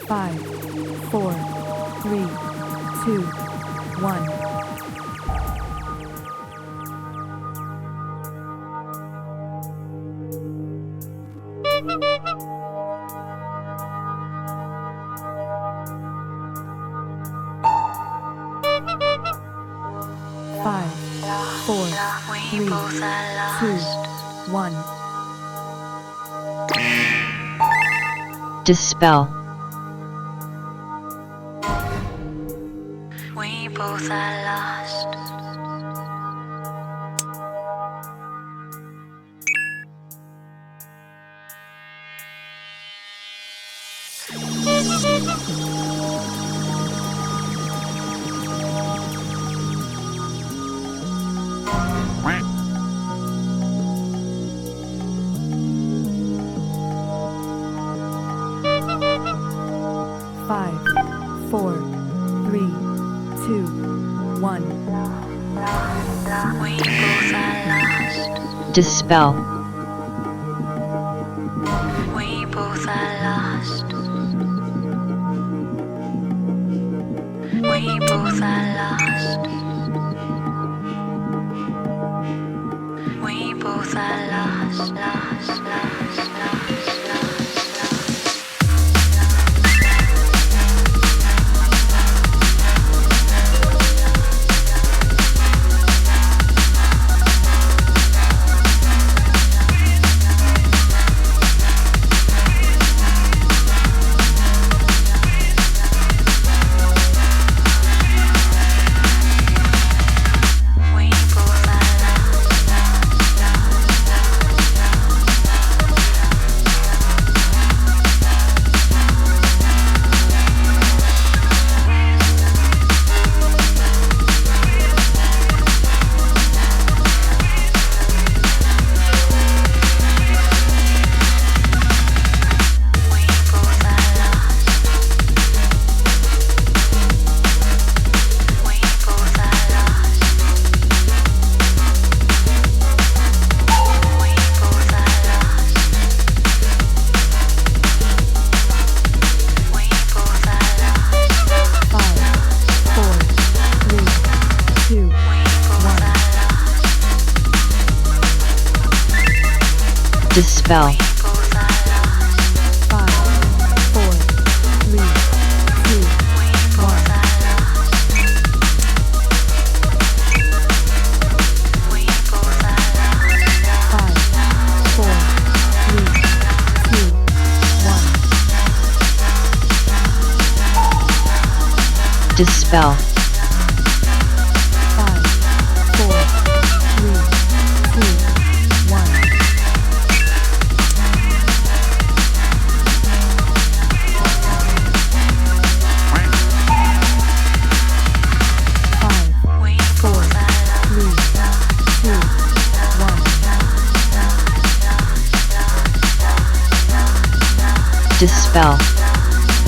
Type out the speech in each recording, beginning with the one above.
5, 4, 3, 2, 1. Five, four, three, two, one. Dispel. We both are lost. Five, four, three, two, one. We both are lost. Dispel. We both are lost. We both are lost. We both are lost, lost, lost, lost, lost. Dispel. 5, 4, 3, 2, 1. Five, 4, 3, 2, 1. Dispel. 5, 4, 3, 2, 1. Dispel. 5,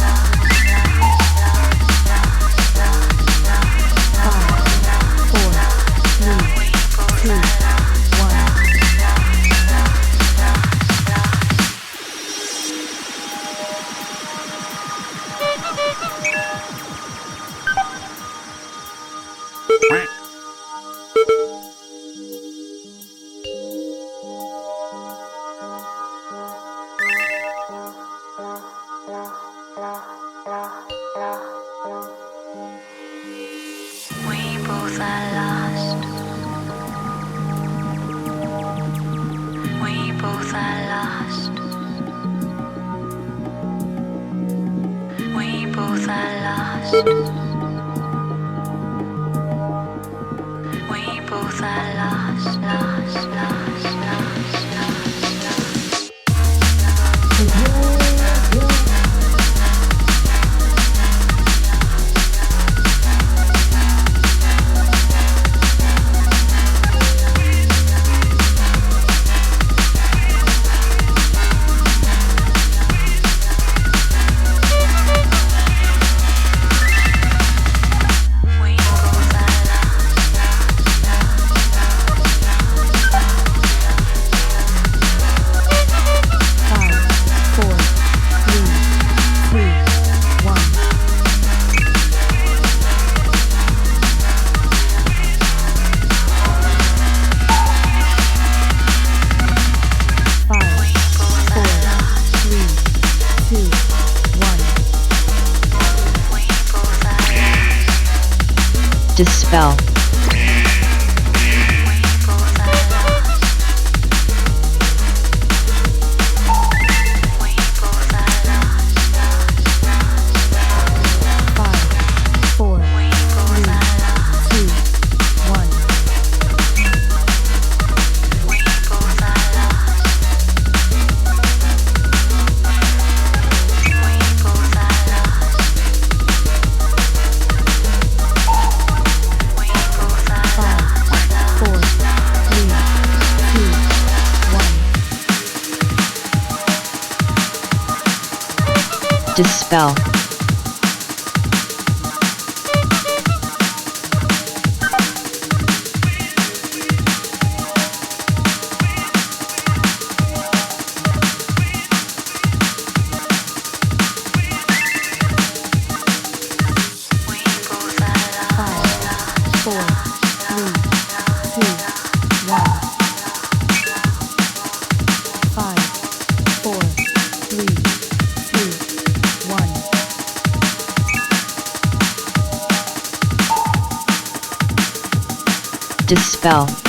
Dispel. Five, four, three, two, one. Five, four, three, two, one. Dispel. Five, four, three, two, one. Five, four, three, two, one. Dispel.